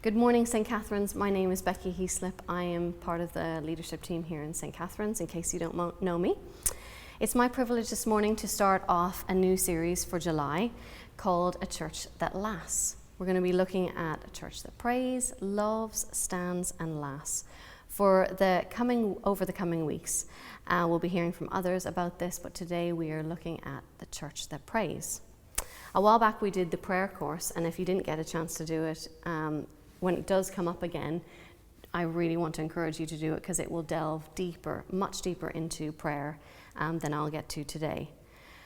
Good morning, St. Catherines. My name is Becky Heaslip. I am part of the leadership team here in St. Catherines, in case you don't know me. It's my privilege this morning to start off a new series for July called A Church That Lasts. We're going to be looking at a church that prays, loves, stands, and lasts. Over the coming weeks, we'll be hearing from others about this, but today we are looking at the church that prays. A while back we did the prayer course, and if you didn't get a chance to do it, when it does come up again, I really want to encourage you to do it because it will delve deeper, much deeper into prayer than I'll get to today.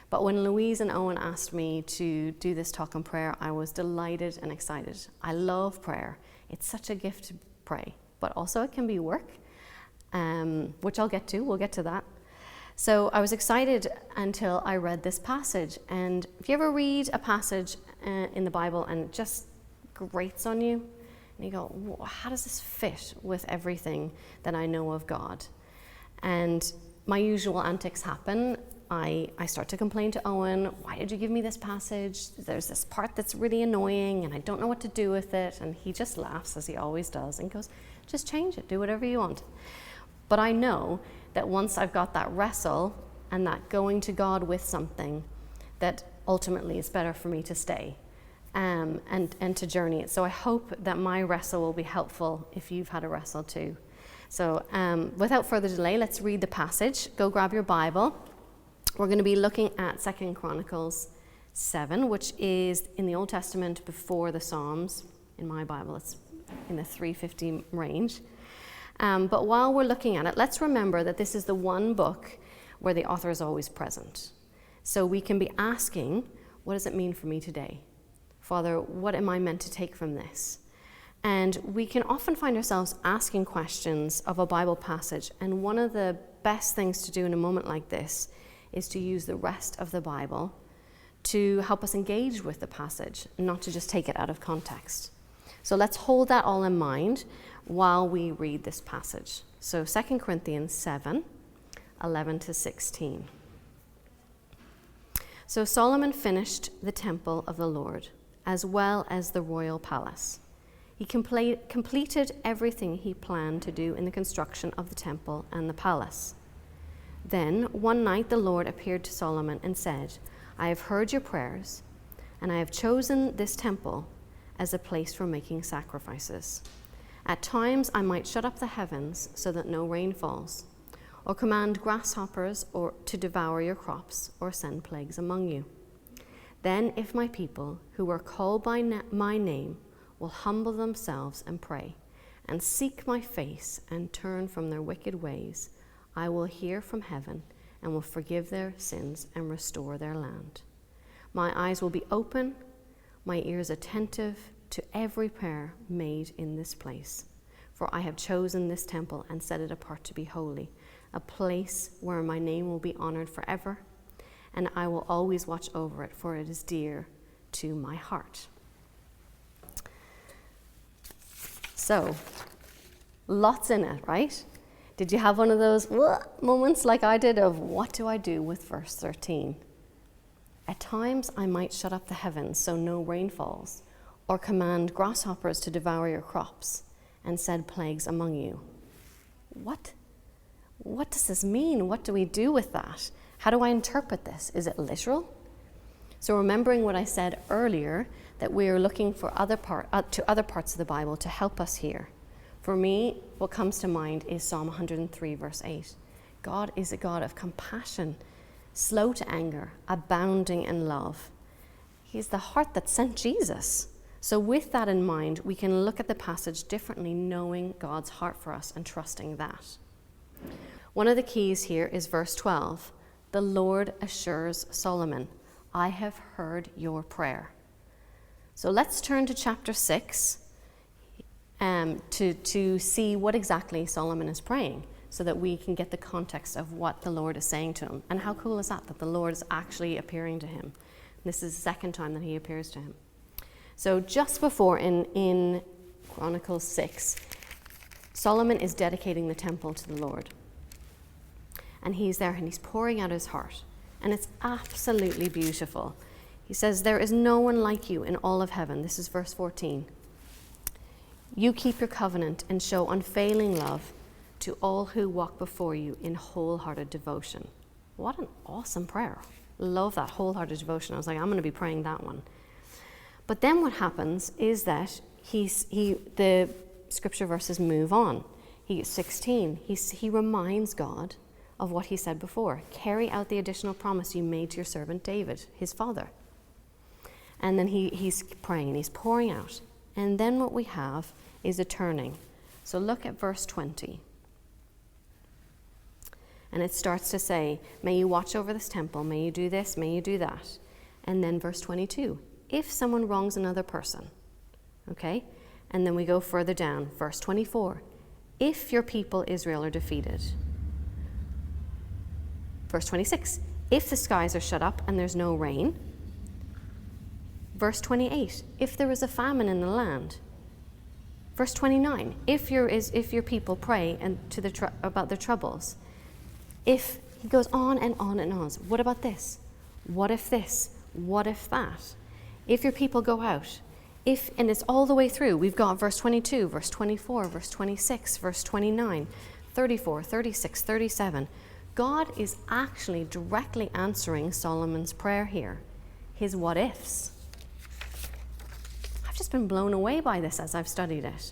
But when Louise and Owen asked me to do this talk on prayer, I was delighted and excited. I love prayer. It's such a gift to pray, but also it can be work, which I'll get to. We'll get to that. So I was excited until I read this passage. And if you ever read a passage in the Bible and it just grates on you, and you go, how does this fit with everything that I know of God? And my usual antics happen. I start to complain to Owen, why did you give me this passage? There's this part that's really annoying and I don't know what to do with it. And he just laughs, as he always does, and goes, just change it, do whatever you want. But I know that once I've got that wrestle and that going to God with something, that ultimately it's better for me to stay. And to journey it. So I hope that my wrestle will be helpful if you've had a wrestle too. So without further delay, let's read the passage. Go grab your Bible. We're going to be looking at 2 Chronicles 7, which is in the Old Testament before the Psalms. In my Bible, it's in the 350 range. But while we're looking at it, let's remember that this is the one book where the author is always present. So we can be asking, what does it mean for me today? Father, what am I meant to take from this? And we can often find ourselves asking questions of a Bible passage, and one of the best things to do in a moment like this is to use the rest of the Bible to help us engage with the passage, not to just take it out of context. So let's hold that all in mind while we read this passage. So 2 Corinthians 7, 11 to 16. So Solomon finished the temple of the Lord, as well as the royal palace. He completed everything he planned to do in the construction of the temple and the palace. Then one night the Lord appeared to Solomon and said, I have heard your prayers, and I have chosen this temple as a place for making sacrifices. At times I might shut up the heavens so that no rain falls, or command grasshoppers to devour your crops, or send plagues among you. Then if my people, who are called by my name, will humble themselves and pray, and seek my face and turn from their wicked ways, I will hear from heaven and will forgive their sins and restore their land. My eyes will be open, my ears attentive to every prayer made in this place. For I have chosen this temple and set it apart to be holy, a place where my name will be honored forever, and I will always watch over it, for it is dear to my heart. So, lots in it, right? Did you have one of those moments like I did of what do I do with verse 13? At times I might shut up the heavens so no rain falls, or command grasshoppers to devour your crops, and send plagues among you. What does this mean? What do we do with that? How do I interpret this? Is it literal? So remembering what I said earlier, that we are looking for other parts of the Bible to help us here. For me, what comes to mind is Psalm 103, verse 8. God is a God of compassion, slow to anger, abounding in love. He's the heart that sent Jesus. So with that in mind, we can look at the passage differently, knowing God's heart for us and trusting that. One of the keys here is verse 12. The Lord assures Solomon, I have heard your prayer. So let's turn to chapter 6 to see what exactly Solomon is praying, so that we can get the context of what the Lord is saying to him. And how cool is that the Lord is actually appearing to him. This is the second time that he appears to him. So just before in Chronicles 6, Solomon is dedicating the temple to the Lord. And he's there and he's pouring out his heart. And it's absolutely beautiful. He says, there is no one like you in all of heaven. This is verse 14. You keep your covenant and show unfailing love to all who walk before you in wholehearted devotion. What an awesome prayer. Love that wholehearted devotion. I was like, I'm going to be praying that one. But then what happens is that the scripture verses move on. 16, he reminds God of what he said before. Carry out the additional promise you made to your servant David, his father. And then he's praying and he's pouring out. And then what we have is a turning. So look at verse 20. And it starts to say, may you watch over this temple, may you do this, may you do that. And then verse 22, if someone wrongs another person, okay? And then we go further down, verse 24, if your people Israel are defeated. Verse 26, if the skies are shut up and there's no rain. Verse 28, if there is a famine in the land. Verse 29, if your people pray and about their troubles. If he goes on and on and on. What about this? What if this? What if that? If your people go out. And it's all the way through. We've got verse 22, verse 24, verse 26, verse 29, 34, 36, 37. God is actually directly answering Solomon's prayer here. His what ifs. I've just been blown away by this as I've studied it.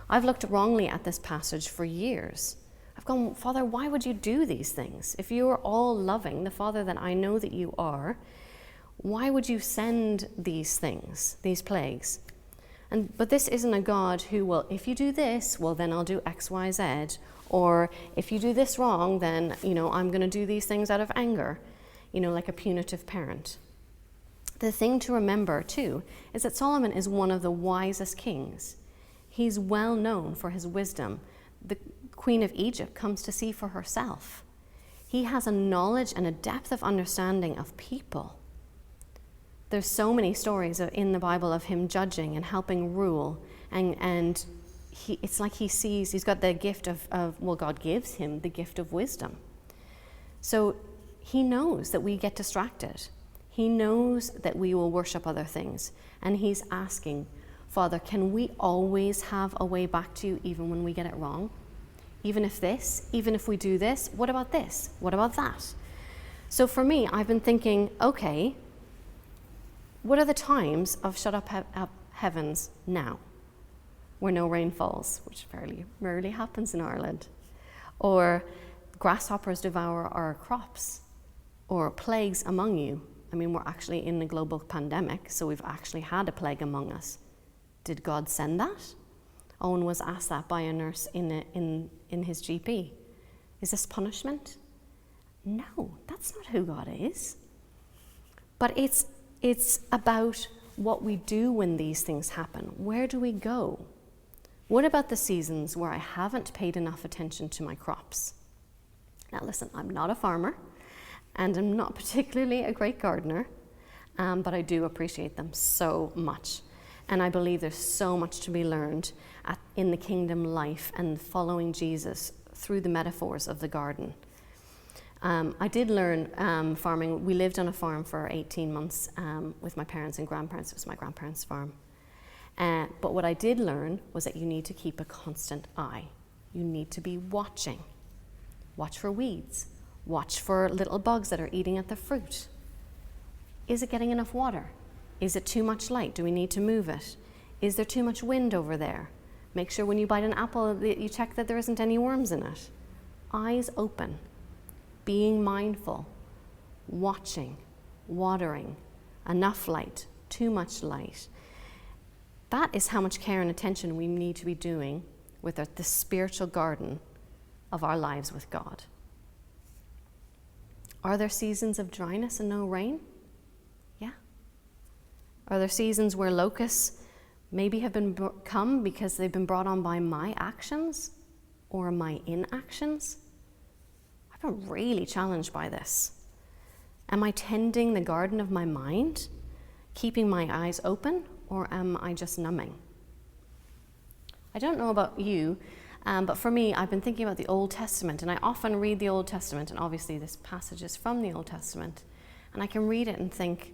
I've looked wrongly at this passage for years. I've gone, Father, why would you do these things? If you are all loving, the Father that I know that you are, why would you send these things, these plagues? But this isn't a God who will, if you do this, well, then I'll do X, Y, Z. Or if you do this wrong, then, I'm going to do these things out of anger, like a punitive parent. The thing to remember, too, is that Solomon is one of the wisest kings. He's well known for his wisdom. The Queen of Egypt comes to see for herself. He has a knowledge and a depth of understanding of people. There's so many stories in the Bible of him judging and helping rule, and it's like he's got the gift of God gives him the gift of wisdom. So he knows that we get distracted. He knows that we will worship other things, and he's asking, Father, can we always have a way back to you even when we get it wrong? Even if we do this, what about this? What about that? So for me, I've been thinking, okay, what are the times of shut up heavens now, where no rain falls, which fairly rarely happens in Ireland, or grasshoppers devour our crops, or plagues among you? I mean, we're actually in a global pandemic, so we've actually had a plague among us. Did God send that? Owen was asked that by a nurse in his GP. Is this punishment? No, that's not who God is. But it's about what we do when these things happen. Where do we go? What about the seasons where I haven't paid enough attention to my crops? Now listen, I'm not a farmer, and I'm not particularly a great gardener, but I do appreciate them so much. And I believe there's so much to be learned in the kingdom life and following Jesus through the metaphors of the garden. I did learn farming. We lived on a farm for 18 months with my parents and grandparents. It was my grandparents' farm. But what I did learn was that you need to keep a constant eye. You need to be watching. Watch for weeds. Watch for little bugs that are eating at the fruit. Is it getting enough water? Is it too much light? Do we need to move it? Is there too much wind over there? Make sure when you bite an apple that you check that there isn't any worms in it. Eyes open, being mindful, watching, watering, enough light, too much light. That is how much care and attention we need to be doing with the spiritual garden of our lives with God. Are there seasons of dryness and no rain? Yeah. Are there seasons where locusts maybe have come because they've been brought on by my actions or my inactions? I've been really challenged by this. Am I tending the garden of my mind, keeping my eyes open, or am I just numbing? I don't know about you, but for me, I've been thinking about the Old Testament, and I often read the Old Testament, and obviously this passage is from the Old Testament, and I can read it and think,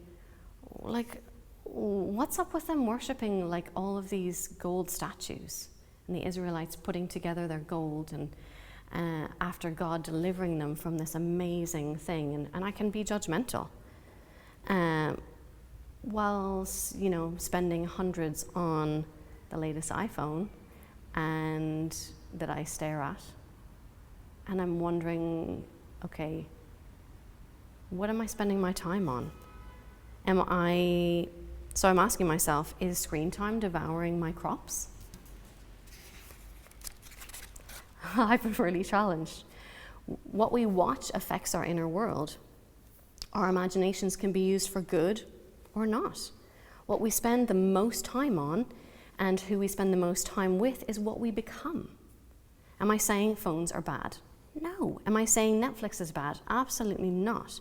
like, what's up with them worshipping like all of these gold statues and the Israelites putting together their gold and after God delivering them from this amazing thing? And I can be judgmental. Whilst, spending hundreds on the latest iPhone and that I stare at. And I'm wondering, okay, what am I spending my time on? So I'm asking myself, is screen time devouring my crops? I've been really challenged. What we watch affects our inner world. Our imaginations can be used for good or not. What we spend the most time on and who we spend the most time with is what we become. Am I saying phones are bad? No. Am I saying Netflix is bad? Absolutely not.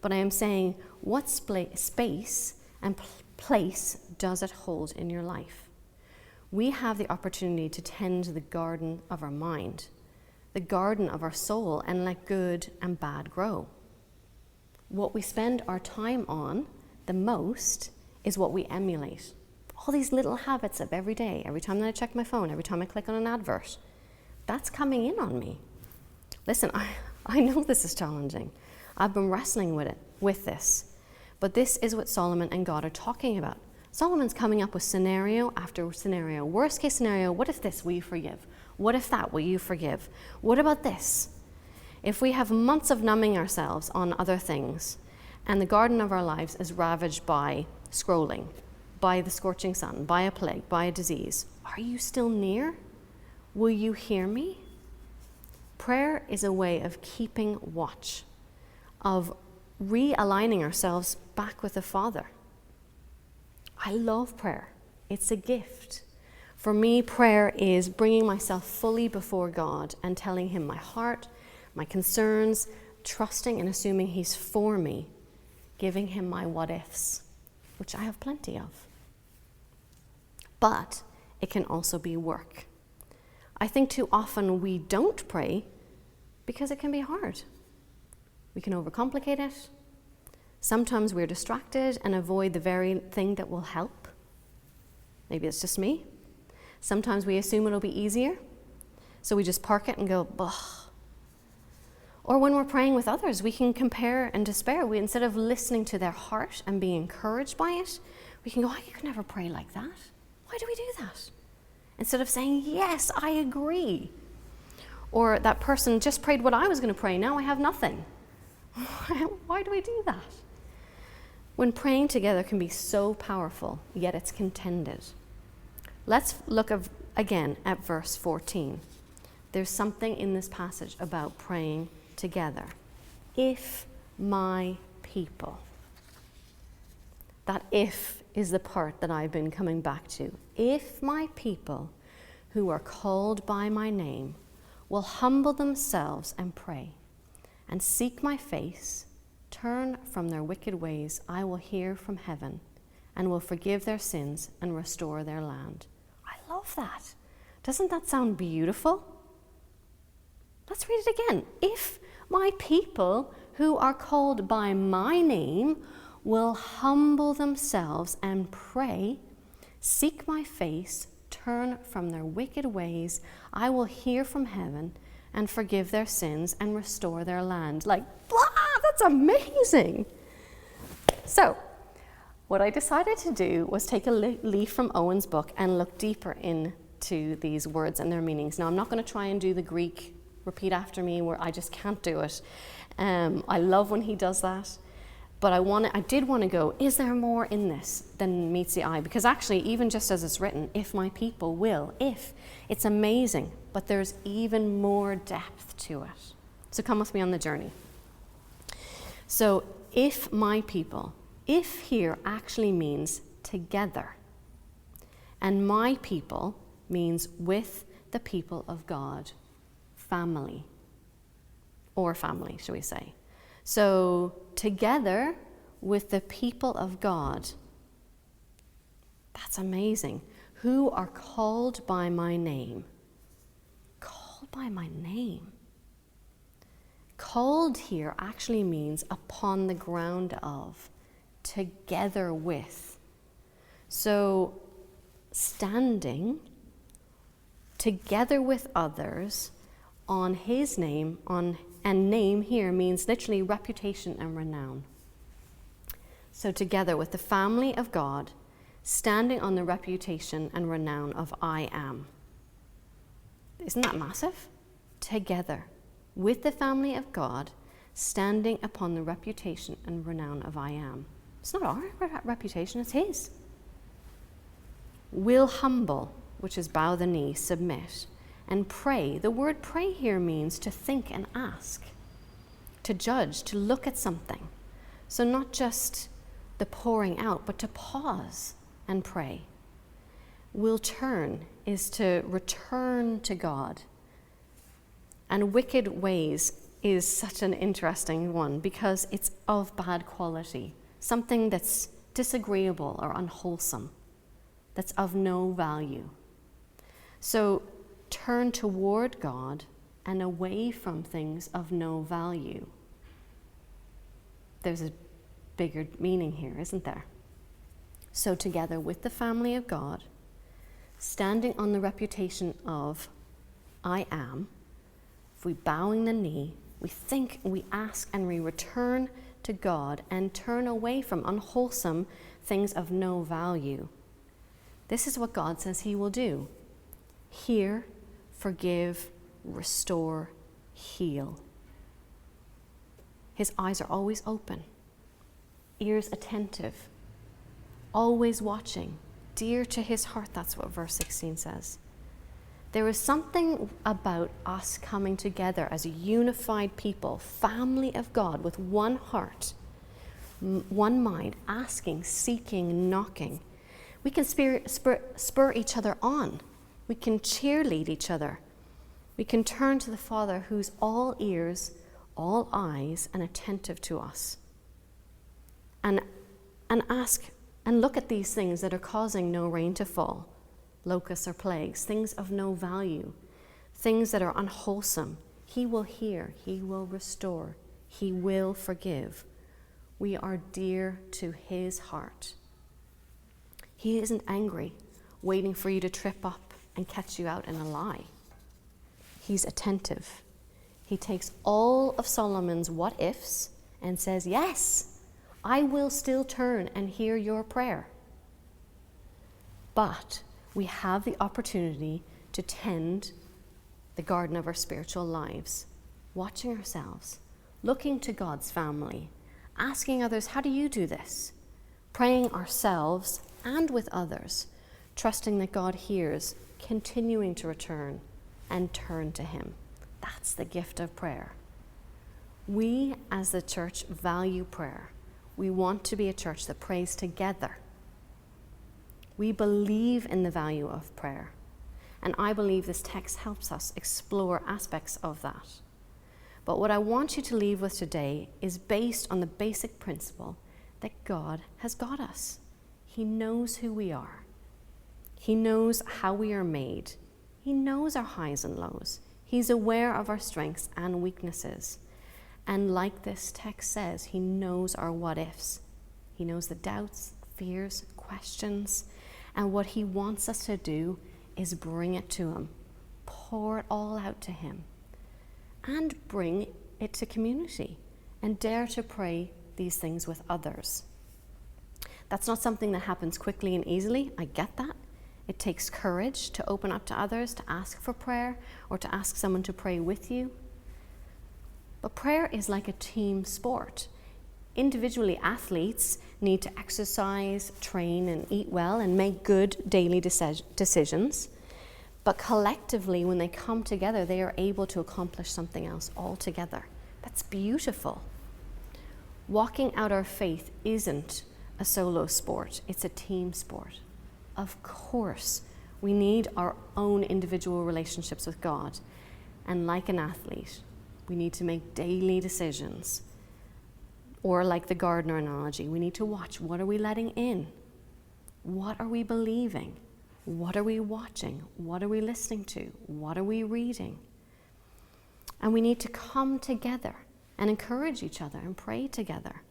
But I am saying, what space and place does it hold in your life? We have the opportunity to tend the garden of our mind, the garden of our soul, and let good and bad grow. What we spend our time on the most is what we emulate. All these little habits of every day, every time that I check my phone, every time I click on an advert, that's coming in on me. Listen, I know this is challenging. I've been wrestling with this. But this is what Solomon and God are talking about. Solomon's coming up with scenario after scenario. Worst case scenario, what if this, will you forgive? What if that, will you forgive? What about this? If we have months of numbing ourselves on other things, and the garden of our lives is ravaged by scrolling, by the scorching sun, by a plague, by a disease, are you still near? Will you hear me? Prayer is a way of keeping watch, of realigning ourselves back with the Father. I love prayer. It's a gift. For me, prayer is bringing myself fully before God and telling him my heart, my concerns, trusting and assuming he's for me, giving him my what ifs, which I have plenty of. But it can also be work. I think too often we don't pray because it can be hard. We can overcomplicate it. Sometimes we're distracted and avoid the very thing that will help. Maybe it's just me. Sometimes we assume it'll be easier, so we just park it and go, bah. Or when we're praying with others, we can compare and despair. Instead of listening to their heart and being encouraged by it, we can go, I could never pray like that. Why do we do that? Instead of saying, yes, I agree. Or that person just prayed what I was going to pray, now I have nothing. Why do we do that? When praying together can be so powerful, yet it's contended. Let's look again at verse 14. There's something in this passage about praying together. If my people. That if is the part that I've been coming back to. If my people who are called by my name will humble themselves and pray and seek my face, turn from their wicked ways, I will hear from heaven and will forgive their sins and restore their land. I love that. Doesn't that sound beautiful? Let's read it again. If my people who are called by my name will humble themselves and pray, seek my face, turn from their wicked ways, I will hear from heaven and forgive their sins and restore their land. Like, blah, that's amazing. So, what I decided to do was take a leaf from Owen's book and look deeper into these words and their meanings. Now, I'm not going to try and do the Greek repeat after me where I just can't do it. I love when he does that. But I did want to go, is there more in this than meets the eye? Because actually, even just as it's written, if my people will, it's amazing. But there's even more depth to it. So come with me on the journey. So if my people, if here actually means together. And my people means with the people of God, family. Or family, shall we say. So together with the people of God, that's amazing, who are called by my name. Called by my name. Called here actually means upon the ground of, together with. So standing together with others on his name, and name here means literally reputation and renown. So together with the family of God, standing on the reputation and renown of I am. Isn't that massive? Together with the family of God, standing upon the reputation and renown of I am. It's not our reputation, it's his. Will humble, which is bow the knee, submit, and pray. The word pray here means to think and ask, to judge, to look at something. So not just the pouring out, but to pause and pray. Will turn is to return to God. And wicked ways is such an interesting one because it's of bad quality, something that's disagreeable or unwholesome, that's of no value. So turn toward God and away from things of no value. There's a bigger meaning here, isn't there? So together with the family of God, standing on the reputation of I am, if we bowing the knee, we think, we ask, and we return to God and turn away from unwholesome things of no value. This is what God says he will do. Hear, forgive, restore, heal. His eyes are always open, ears attentive, always watching, dear to his heart. That's what verse 16 says. There is something about us coming together as a unified people, family of God, with one heart, one mind, asking, seeking, knocking. We can spur each other on. We can cheerlead each other. We can turn to the Father who's all ears, all eyes, and attentive to us. And ask and look at these things that are causing no rain to fall. Locusts or plagues, things of no value, things that are unwholesome. He will hear, he will restore, he will forgive. We are dear to his heart. He isn't angry, waiting for you to trip up and catch you out in a lie. He's attentive. He takes all of Solomon's what ifs and says, yes, I will still turn and hear your prayer. But we have the opportunity to tend the garden of our spiritual lives, watching ourselves, looking to God's family, asking others, how do you do this? Praying ourselves and with others, trusting that God hears, continuing to return and turn to him. That's the gift of prayer. We as the church value prayer. We want to be a church that prays together. We believe in the value of prayer, and I believe this text helps us explore aspects of that. But what I want you to leave with today is based on the basic principle that God has got us. He knows who we are. He knows how we are made. He knows our highs and lows. He's aware of our strengths and weaknesses. And like this text says, he knows our what ifs. He knows the doubts, fears, questions. And what he wants us to do is bring it to him, pour it all out to him, and bring it to community and dare to pray these things with others. That's not something that happens quickly and easily. I get that. It takes courage to open up to others, to ask for prayer, or to ask someone to pray with you. But prayer is like a team sport. Individually, athletes need to exercise, train, and eat well and make good daily decisions. But collectively, when they come together, they are able to accomplish something else altogether. That's beautiful. Walking out our faith isn't a solo sport, it's a team sport. Of course, we need our own individual relationships with God. And like an athlete, we need to make daily decisions. Or like the gardener analogy, we need to watch, what are we letting in? What are we believing? What are we watching? What are we listening to? What are we reading? And we need to come together and encourage each other and pray together.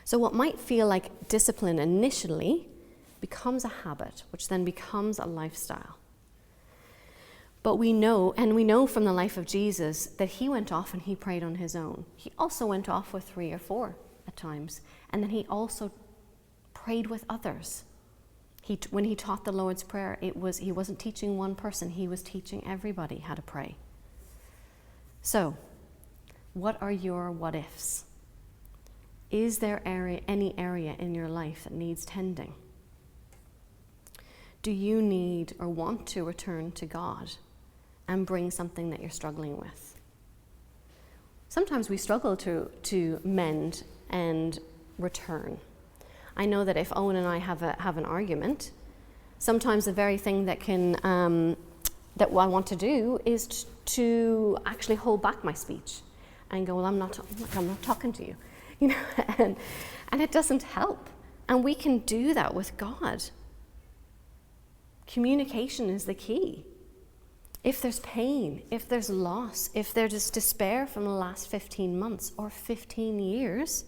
So what might feel like discipline initially becomes a habit, which then becomes a lifestyle. But we know from the life of Jesus that he went off and he prayed on his own. He also went off with 3 or 4 at times. And then he also prayed with others. When he taught the Lord's Prayer, he wasn't teaching one person, he was teaching everybody how to pray. So, what are your what ifs? Is there any area in your life that needs tending? Do you need or want to return to God and bring something that you're struggling with? Sometimes we struggle to mend and return. I know that if Owen and I have an argument, sometimes the very thing that I want to do is to actually hold back my speech and go, well, I'm not talking to you, you know, and it doesn't help. And we can do that with God. Communication is the key. If there's pain, if there's loss, if there's despair from the last 15 months or 15 years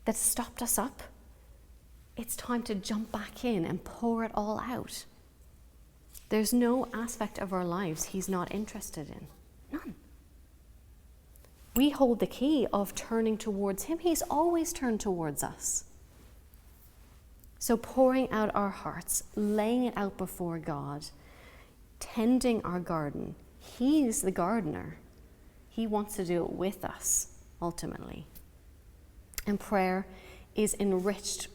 that stopped us up, it's time to jump back in and pour it all out. There's no aspect of our lives he's not interested in. None. We hold the key of turning towards him. He's always turned towards us. So pouring out our hearts, laying it out before God, tending our garden. He's the gardener. He wants to do it with us, ultimately. And prayer is enriched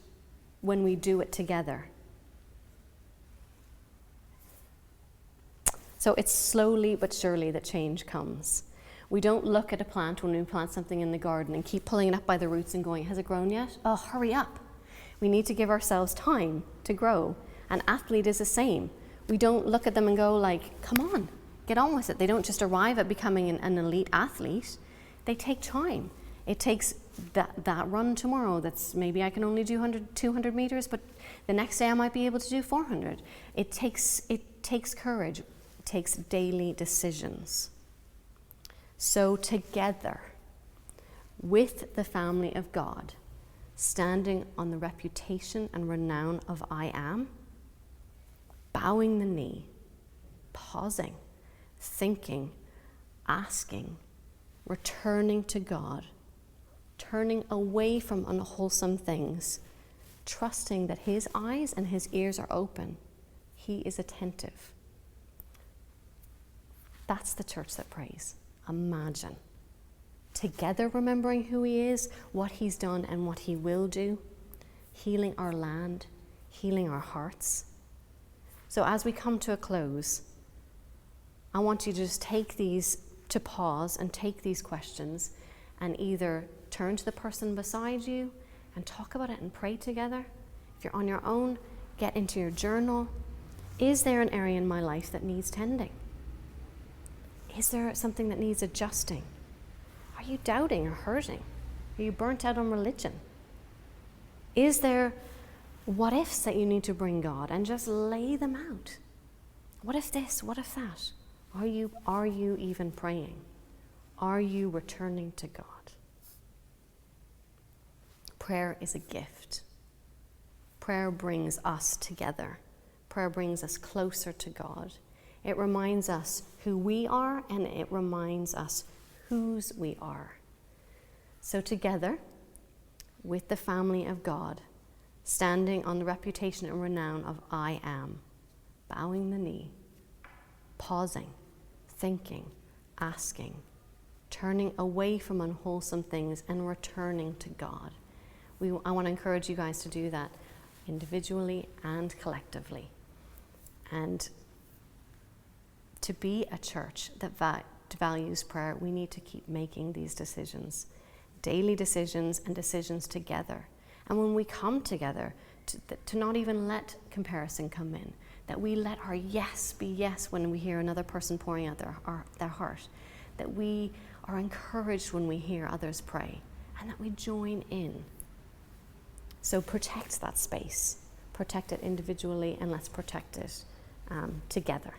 when we do it together. So it's slowly but surely that change comes. We don't look at a plant when we plant something in the garden and keep pulling it up by the roots and going, has it grown yet? Oh, hurry up. We need to give ourselves time to grow. An athlete is the same. We don't look at them and go like, come on, get on with it. They don't just arrive at becoming an elite athlete. They take time. It takes that run tomorrow that's maybe I can only do 200 meters, but the next day I might be able to do 400. It takes courage. It takes daily decisions. So together, with the family of God, standing on the reputation and renown of I am, bowing the knee, pausing, thinking, asking, returning to God, turning away from unwholesome things, trusting that his eyes and his ears are open. He is attentive. That's the church that prays. Imagine. Together remembering who he is, what he's done and what he will do, healing our land, healing our hearts. So as we come to a close, I want you to just to pause and take these questions and either turn to the person beside you and talk about it and pray together. If you're on your own, get into your journal. Is there an area in my life that needs tending? Is there something that needs adjusting? Are you doubting or hurting? Are you burnt out on religion? Is there what ifs that you need to bring God and just lay them out? What if this? What if that? Are you even praying? Are you returning to God? Prayer is a gift. Prayer brings us together. Prayer brings us closer to God. It reminds us who we are, and it reminds us whose we are. So together, with the family of God, standing on the reputation and renown of I am, bowing the knee, pausing, thinking, asking, turning away from unwholesome things and returning to God. I want to encourage you guys to do that individually and collectively. And to be a church that values prayer, we need to keep making these decisions, daily decisions and decisions together. And when we come together, to not even let comparison come in, that we let our yes be yes when we hear another person pouring out their heart, that we are encouraged when we hear others pray, and that we join in. So protect that space, protect it individually, and let's protect it together.